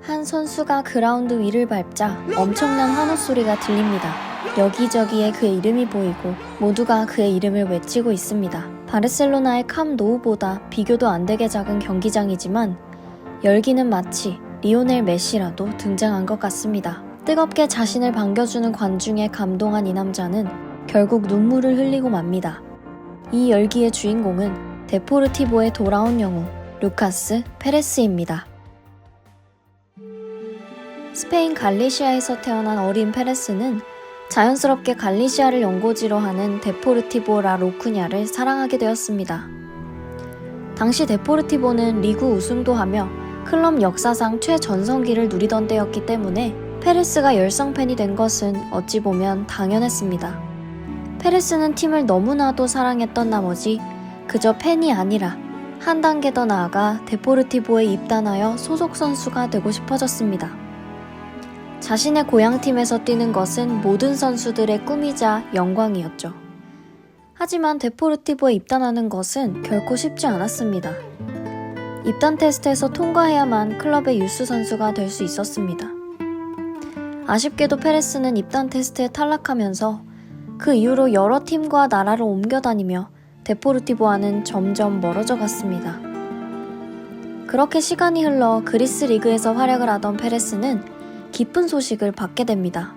한 선수가 그라운드 위를 밟자 엄청난 환호 소리가 들립니다. 여기저기에 그의 이름이 보이고 모두가 그의 이름을 외치고 있습니다. 바르셀로나의 캄 노우보다 비교도 안 되게 작은 경기장이지만 열기는 마치 리오넬 메시라도 등장한 것 같습니다. 뜨겁게 자신을 반겨주는 관중에 감동한 이 남자는 결국 눈물을 흘리고 맙니다. 이 열기의 주인공은 데포르티보에 돌아온 영웅 루카스 페레스입니다. 스페인 갈리시아에서 태어난 어린 페레스는 자연스럽게 갈리시아를 연고지로 하는 데포르티보 라 로쿠냐를 사랑하게 되었습니다. 당시 데포르티보는 리그 우승도 하며 클럽 역사상 최전성기를 누리던 때였기 때문에 페레스가 열성팬이 된 것은 어찌 보면 당연했습니다. 페레스는 팀을 너무나도 사랑했던 나머지 그저 팬이 아니라 한 단계 더 나아가 데포르티보에 입단하여 소속 선수가 되고 싶어졌습니다. 자신의 고향팀에서 뛰는 것은 모든 선수들의 꿈이자 영광이었죠. 하지만 데포르티보에 입단하는 것은 결코 쉽지 않았습니다. 입단 테스트에서 통과해야만 클럽의 유스 선수가 될 수 있었습니다. 아쉽게도 페레스는 입단 테스트에 탈락하면서 그 이후로 여러 팀과 나라를 옮겨 다니며 데포르티보와는 점점 멀어져 갔습니다. 그렇게 시간이 흘러 그리스 리그에서 활약을 하던 페레스는 기쁜 소식을 받게 됩니다.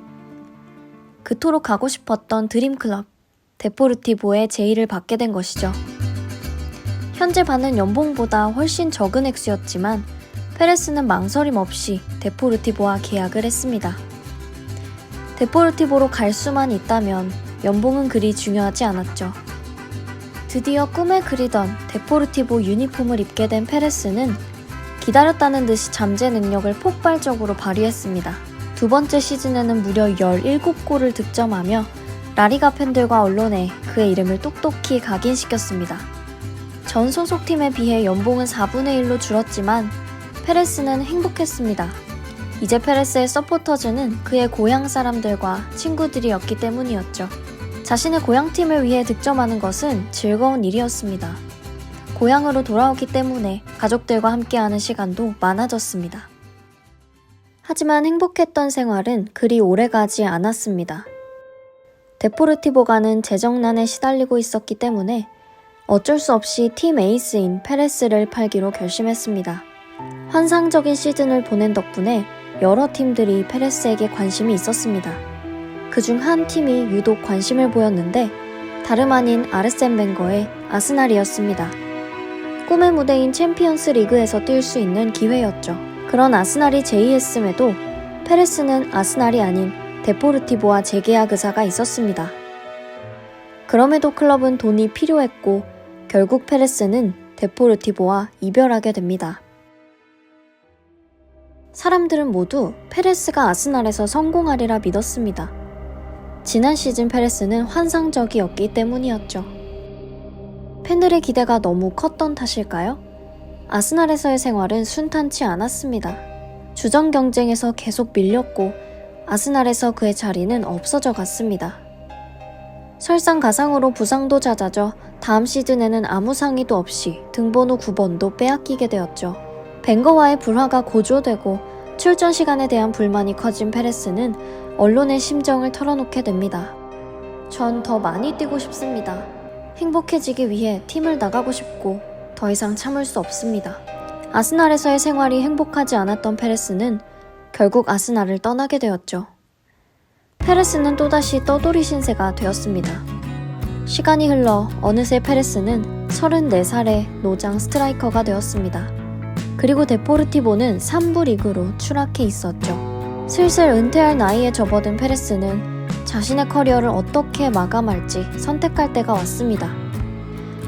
그토록 가고 싶었던 드림클럽 데포르티보의 제의를 받게 된 것이죠. 현재 받는 연봉보다 훨씬 적은 액수였지만 페레스는 망설임 없이 데포르티보와 계약을 했습니다. 데포르티보로 갈 수만 있다면 연봉은 그리 중요하지 않았죠. 드디어 꿈에 그리던 데포르티보 유니폼을 입게 된 페레스는 기다렸다는 듯이 잠재 능력을 폭발적으로 발휘했습니다. 두 번째 시즌에는 무려 17골을 득점하며 라리가 팬들과 언론에 그의 이름을 똑똑히 각인시켰습니다. 전 소속팀에 비해 연봉은 4분의 1로 줄었지만 페레스는 행복했습니다. 이제 페레스의 서포터즈는 그의 고향 사람들과 친구들이었기 때문이었죠. 자신의 고향팀을 위해 득점하는 것은 즐거운 일이었습니다. 고향으로 돌아오기 때문에 가족들과 함께하는 시간도 많아졌습니다. 하지만 행복했던 생활은 그리 오래가지 않았습니다. 데포르티보가는 재정난에 시달리고 있었기 때문에 어쩔 수 없이 팀 에이스인 페레스를 팔기로 결심했습니다. 환상적인 시즌을 보낸 덕분에 여러 팀들이 페레스에게 관심이 있었습니다. 그중 한 팀이 유독 관심을 보였는데 다름 아닌 아르센 벵거의 아스날이었습니다. 꿈의 무대인 챔피언스 리그에서 뛸 수 있는 기회였죠. 그런 아스날이 제의했음에도 페레스는 아스날이 아닌 데포르티보와 재계약 의사가 있었습니다. 그럼에도 클럽은 돈이 필요했고 결국 페레스는 데포르티보와 이별하게 됩니다. 사람들은 모두 페레스가 아스날에서 성공하리라 믿었습니다. 지난 시즌 페레스는 환상적이었기 때문이었죠. 팬들의 기대가 너무 컸던 탓일까요? 아스날에서의 생활은 순탄치 않았습니다. 주전 경쟁에서 계속 밀렸고 아스날에서 그의 자리는 없어져 갔습니다. 설상가상으로 부상도 잦아져 다음 시즌에는 아무 상의도 없이 등번호 9번도 빼앗기게 되었죠. 벵거와의 불화가 고조되고 출전 시간에 대한 불만이 커진 페레스는 언론의 심정을 털어놓게 됩니다. 전 더 많이 뛰고 싶습니다. 행복해지기 위해 팀을 나가고 싶고 더 이상 참을 수 없습니다. 아스날에서의 생활이 행복하지 않았던 페레스는 결국 아스날을 떠나게 되었죠. 페레스는 또다시 떠돌이 신세가 되었습니다. 시간이 흘러 어느새 페레스는 34살의 노장 스트라이커가 되었습니다. 그리고 데포르티보는 3부 리그로 추락해 있었죠. 슬슬 은퇴할 나이에 접어든 페레스는 자신의 커리어를 어떻게 마감할지 선택할 때가 왔습니다.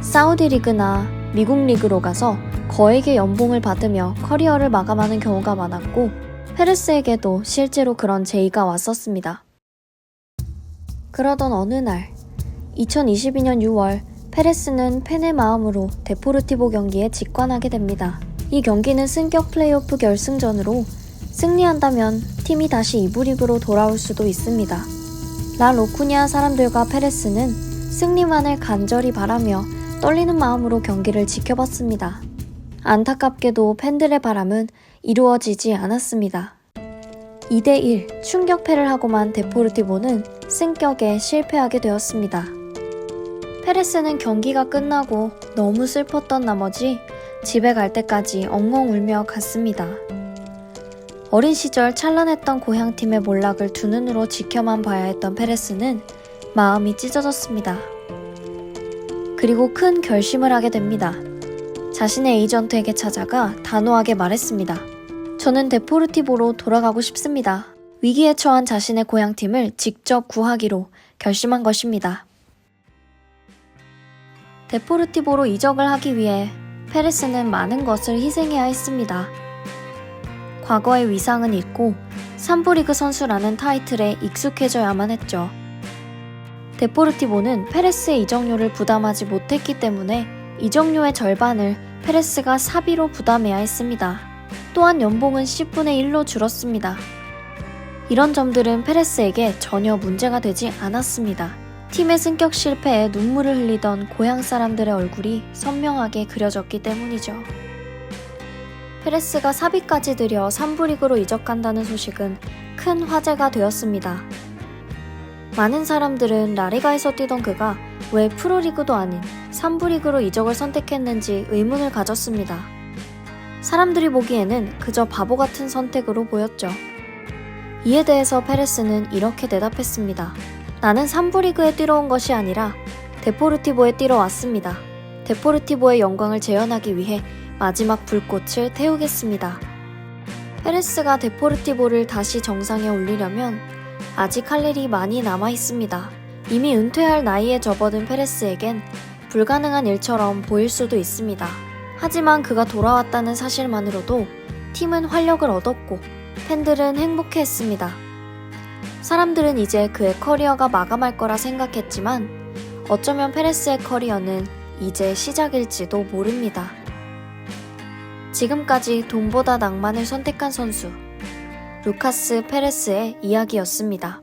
사우디 리그나 미국 리그로 가서 거액의 연봉을 받으며 커리어를 마감하는 경우가 많았고 페레스에게도 실제로 그런 제의가 왔었습니다. 그러던 어느 날 2022년 6월 페레스는 팬의 마음으로 데포르티보 경기에 직관하게 됩니다. 이 경기는 승격 플레이오프 결승전으로 승리한다면 팀이 다시 2부 리그로 돌아올 수도 있습니다. 라 로쿠냐 사람들과 페레스는 승리만을 간절히 바라며 떨리는 마음으로 경기를 지켜봤습니다. 안타깝게도 팬들의 바람은 이루어지지 않았습니다. 2대1 충격패를 하고만 데포르티보는 승격에 실패하게 되었습니다. 페레스는 경기가 끝나고 너무 슬펐던 나머지 집에 갈 때까지 엉엉 울며 갔습니다. 어린 시절 찬란했던 고향팀의 몰락을 두 눈으로 지켜만 봐야 했던 페레스는 마음이 찢어졌습니다. 그리고 큰 결심을 하게 됩니다. 자신의 에이전트에게 찾아가 단호하게 말했습니다. 저는 데포르티보로 돌아가고 싶습니다. 위기에 처한 자신의 고향팀을 직접 구하기로 결심한 것입니다. 데포르티보로 이적을 하기 위해 페레스는 많은 것을 희생해야 했습니다. 과거의 위상은 잊고 3부 리그 선수라는 타이틀에 익숙해져야만 했죠. 데포르티보는 페레스의 이적료를 부담하지 못했기 때문에 이적료의 절반을 페레스가 사비로 부담해야 했습니다. 또한 연봉은 10분의 1로 줄었습니다. 이런 점들은 페레스에게 전혀 문제가 되지 않았습니다. 팀의 승격 실패에 눈물을 흘리던 고향 사람들의 얼굴이 선명하게 그려졌기 때문이죠. 페레스가 사비까지 들여 3부 리그로 이적한다는 소식은 큰 화제가 되었습니다. 많은 사람들은 라리가에서 뛰던 그가 왜 프로리그도 아닌 3부 리그로 이적을 선택했는지 의문을 가졌습니다. 사람들이 보기에는 그저 바보 같은 선택으로 보였죠. 이에 대해서 페레스는 이렇게 대답했습니다. 나는 3부 리그에 뛰러 온 것이 아니라 데포르티보에 뛰러 왔습니다. 데포르티보의 영광을 재현하기 위해 마지막 불꽃을 태우겠습니다. 페레스가 데포르티보를 다시 정상에 올리려면 아직 할 일이 많이 남아 있습니다. 이미 은퇴할 나이에 접어든 페레스에겐 불가능한 일처럼 보일 수도 있습니다. 하지만 그가 돌아왔다는 사실만으로도 팀은 활력을 얻었고 팬들은 행복해했습니다. 사람들은 이제 그의 커리어가 마감할 거라 생각했지만 어쩌면 페레스의 커리어는 이제 시작일지도 모릅니다. 지금까지 돈보다 낭만을 선택한 선수 루카스 페레스의 이야기였습니다.